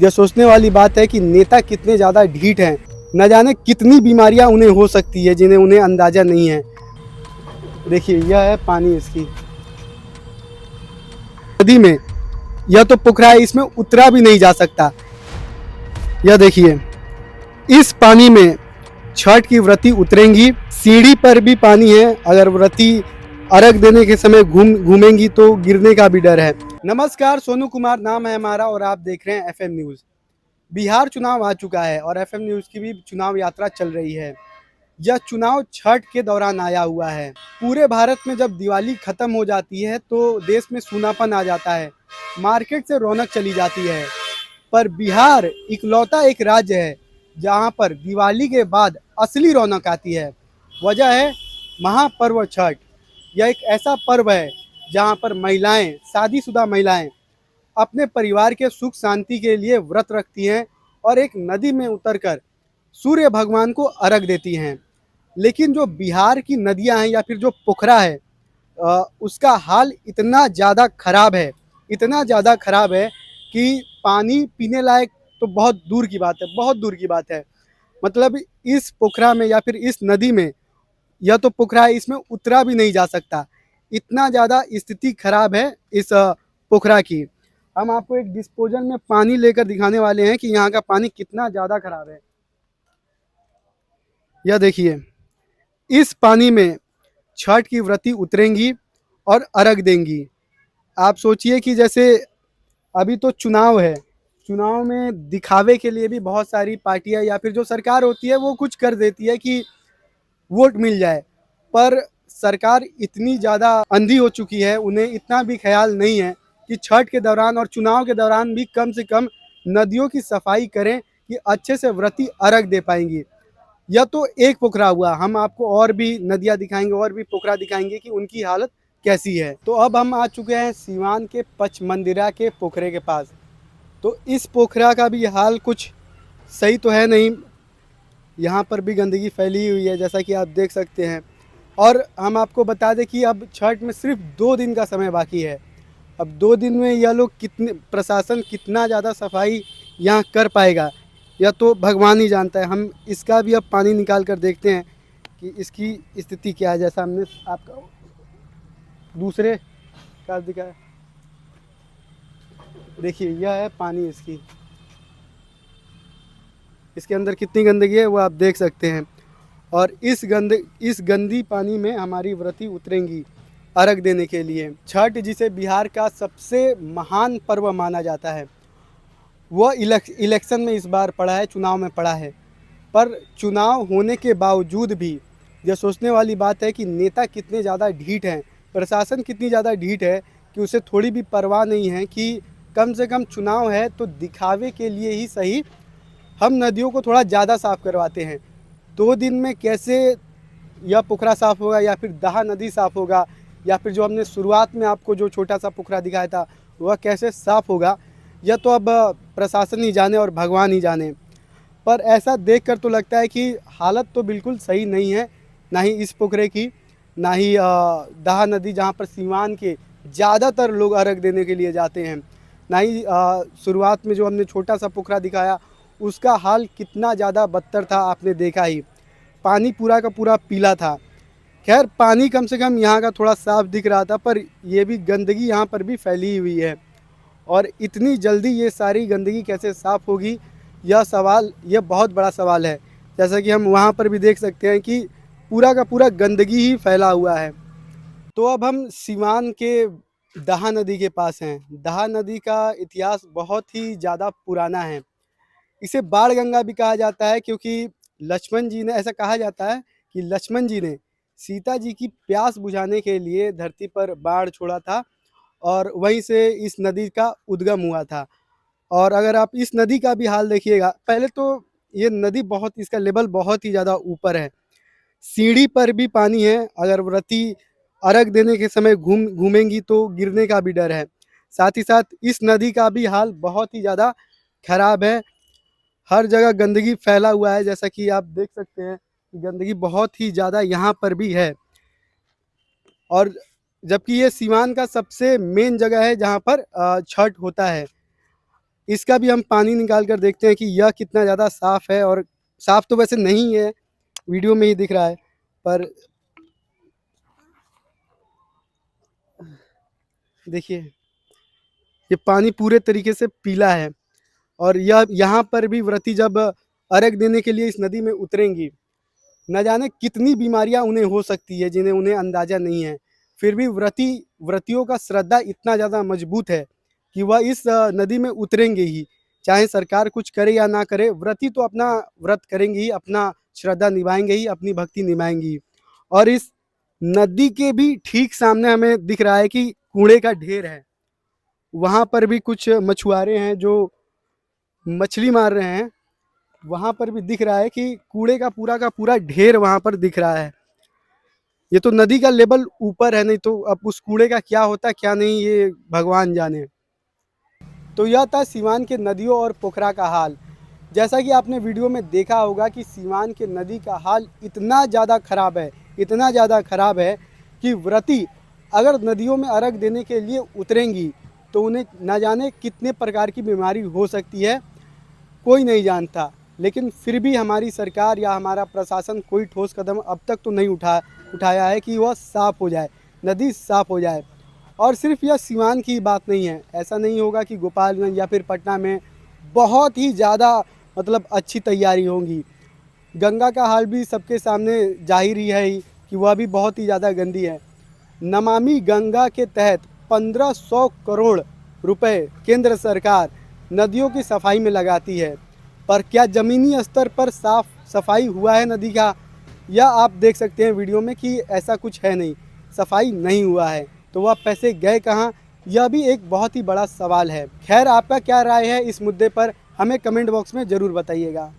यह सोचने वाली बात है कि नेता कितने ज़्यादा ढीठ हैं। न जाने कितनी बीमारियां उन्हें हो सकती है जिन्हें उन्हें अंदाज़ा नहीं है। देखिए यह है पानी इसकी नदी में। यह तो पोखरा है, इसमें उतरा भी नहीं जा सकता। यह देखिए इस पानी में छठ की व्रती उतरेंगी। सीढ़ी पर भी पानी है, अगर व्रती अर्घ देने के समय घूमेंगी तो गिरने का भी डर है। नमस्कार, सोनू कुमार नाम है हमारा और आप देख रहे हैं एफएम न्यूज़। बिहार चुनाव आ चुका है और एफएम न्यूज़ की भी चुनाव यात्रा चल रही है। यह चुनाव छठ के दौरान आया हुआ है। पूरे भारत में जब दिवाली खत्म हो जाती है तो देश में सूनापन आ जाता है, मार्केट से रौनक चली जाती है। पर बिहार इकलौता एक राज्य है जहां पर दिवाली के बाद असली रौनक आती है। वजह है महापर्व छठ। यह एक ऐसा पर्व है जहां पर महिलाएं, शादीशुदा महिलाएं अपने परिवार के सुख शांति के लिए व्रत रखती हैं और एक नदी में उतरकर सूर्य भगवान को अर्घ देती हैं। लेकिन जो बिहार की नदियां हैं या फिर जो पोखरा है, उसका हाल इतना ज़्यादा खराब है, इतना ज़्यादा खराब है कि पानी पीने लायक तो बहुत दूर की बात है, बहुत दूर की बात है। मतलब इस पोखरा में या फिर इस नदी में, यह तो पोखरा है, इसमें उतरा भी नहीं जा सकता। इतना ज़्यादा स्थिति खराब है इस पोखरा की। हम आपको एक डिस्पोजल में पानी लेकर दिखाने वाले हैं कि यहाँ का पानी कितना ज़्यादा खराब है। यह देखिए इस पानी में छठ की व्रती उतरेंगी और अर्घ देंगी। आप सोचिए कि जैसे अभी तो चुनाव है, चुनाव में दिखावे के लिए भी बहुत सारी पार्टियां या फिर जो सरकार होती है वो कुछ कर देती है कि वोट मिल जाए। पर सरकार इतनी ज़्यादा अंधी हो चुकी है, उन्हें इतना भी ख्याल नहीं है कि छठ के दौरान और चुनाव के दौरान भी कम से कम नदियों की सफाई करें कि अच्छे से व्रती अर्घ दे पाएंगी। यह तो एक पोखरा हुआ, हम आपको और भी नदियाँ दिखाएंगे और भी पोखरा दिखाएंगे कि उनकी हालत कैसी है। तो अब हम आ चुके हैं सीवान के पचमंदिरा के पोखरे के पास। तो इस पोखरा का भी हाल कुछ सही तो है नहीं, यहाँ पर भी गंदगी फैली हुई है जैसा कि आप देख सकते हैं। और हम आपको बता दें कि अब छठ में सिर्फ 2 दिन का समय बाकी है। अब 2 दिन में यह लोग प्रशासन कितना ज़्यादा सफाई यहाँ कर पाएगा यह तो भगवान ही जानता है। हम इसका भी अब पानी निकाल कर देखते हैं कि इसकी स्थिति क्या है। जैसा हमने आपका दूसरे का दिखाया, देखिए यह है पानी इसके अंदर कितनी गंदगी है वो आप देख सकते हैं। और इस गंदी पानी में हमारी व्रती उतरेंगी अर्घ देने के लिए। छठ जिसे बिहार का सबसे महान पर्व माना जाता है, वह इलेक्शन में इस बार पड़ा है, चुनाव में पड़ा है। पर चुनाव होने के बावजूद भी यह सोचने वाली बात है कि नेता कितने ज़्यादा ढीठ हैं, प्रशासन कितनी ज़्यादा ढीठ है कि उसे थोड़ी भी परवाह नहीं है कि कम से कम चुनाव है तो दिखावे के लिए ही सही हम नदियों को थोड़ा ज़्यादा साफ़ करवाते हैं। 2 दिन में कैसे यह पोखरा साफ़ होगा या फिर दहा नदी साफ़ होगा या फिर जो हमने शुरुआत में आपको जो छोटा सा पोखरा दिखाया था वह कैसे साफ़ होगा, यह तो अब प्रशासन ही जाने और भगवान ही जाने। पर ऐसा देखकर तो लगता है कि हालत तो बिल्कुल सही नहीं है, ना ही इस पोखरे की, ना ही दहा नदी जहाँ पर सीवान के ज़्यादातर लोग अर्घ देने के लिए जाते हैं, ना ही शुरुआत में जो हमने छोटा सा पोखरा दिखाया उसका हाल कितना ज़्यादा बदतर था आपने देखा ही। पानी पूरा का पूरा पीला था। खैर पानी कम से कम यहाँ का थोड़ा साफ दिख रहा था, पर यह भी गंदगी यहाँ पर भी फैली हुई है। और इतनी जल्दी ये सारी गंदगी कैसे साफ़ होगी, यह बहुत बड़ा सवाल है। जैसा कि हम वहाँ पर भी देख सकते हैं कि पूरा का पूरा गंदगी ही फैला हुआ है। तो अब हम सीवान के दहा नदी के पास हैं। दहा नदी का इतिहास बहुत ही ज़्यादा पुराना है। इसे बाण गंगा भी कहा जाता है क्योंकि लक्ष्मण जी ने, ऐसा कहा जाता है कि लक्ष्मण जी ने सीता जी की प्यास बुझाने के लिए धरती पर बाण छोड़ा था और वहीं से इस नदी का उद्गम हुआ था। और अगर आप इस नदी का भी हाल देखिएगा, पहले तो ये नदी बहुत, इसका लेवल बहुत ही ज़्यादा ऊपर है, सीढ़ी पर भी पानी है, अगर व्रती अर्घ देने के समय घूमेंगी तो गिरने का भी डर है। साथ ही साथ इस नदी का भी हाल बहुत ही ज़्यादा खराब है, हर जगह गंदगी फैला हुआ है। जैसा कि आप देख सकते हैं गंदगी बहुत ही ज़्यादा यहाँ पर भी है। और जबकि ये सीवान का सबसे मेन जगह है जहाँ पर छठ होता है। इसका भी हम पानी निकाल कर देखते हैं कि यह कितना ज़्यादा साफ़ है। और साफ़ तो वैसे नहीं है, वीडियो में ही दिख रहा है, पर देखिए ये पानी पूरे तरीके से पीला है। और यह यहाँ पर भी व्रती जब अर्घ देने के लिए इस नदी में उतरेंगी, न जाने कितनी बीमारियां उन्हें हो सकती है जिन्हें उन्हें अंदाज़ा नहीं है। फिर भी व्रतियों का श्रद्धा इतना ज़्यादा मजबूत है कि वह इस नदी में उतरेंगे ही, चाहे सरकार कुछ करे या ना करे। व्रती तो अपना व्रत करेंगे ही, अपना श्रद्धा निभाएंगे ही, अपनी भक्ति निभाएंगे ही। और इस नदी के भी ठीक सामने हमें दिख रहा है कि कूड़े का ढेर है। वहाँ पर भी कुछ मछुआरे हैं जो मछली मार रहे हैं। वहाँ पर भी दिख रहा है कि कूड़े का पूरा ढेर वहाँ पर दिख रहा है। ये तो नदी का लेवल ऊपर है, नहीं तो अब उस कूड़े का क्या होता है क्या नहीं, ये भगवान जाने। तो यह था सीवान के नदियों और पोखरा का हाल। जैसा कि आपने वीडियो में देखा होगा कि सीवान के नदी का हाल इतना ज़्यादा ख़राब है, इतना ज़्यादा ख़राब है कि व्रती अगर नदियों में अर्घ देने के लिए उतरेंगी तो उन्हें न जाने कितने प्रकार की बीमारी हो सकती है, कोई नहीं जानता। लेकिन फिर भी हमारी सरकार या हमारा प्रशासन कोई ठोस कदम अब तक तो नहीं उठाया है कि वह साफ़ हो जाए, नदी साफ़ हो जाए। और सिर्फ यह सिवान की बात नहीं है, ऐसा नहीं होगा कि गोपालगंज या फिर पटना में बहुत ही ज़्यादा मतलब अच्छी तैयारी होंगी। गंगा का हाल भी सबके सामने जाहिर ही है कि वह भी बहुत ही ज़्यादा गंदी है। नमामि गंगा के तहत 1500 करोड़ रुपए केंद्र सरकार नदियों की सफाई में लगाती है, पर क्या ज़मीनी स्तर पर साफ सफाई हुआ है नदी का? या आप देख सकते हैं वीडियो में कि ऐसा कुछ है नहीं, सफाई नहीं हुआ है। तो वह पैसे गए कहाँ, यह भी एक बहुत ही बड़ा सवाल है। खैर, आपका क्या राय है इस मुद्दे पर, हमें कमेंट बॉक्स में ज़रूर बताइएगा।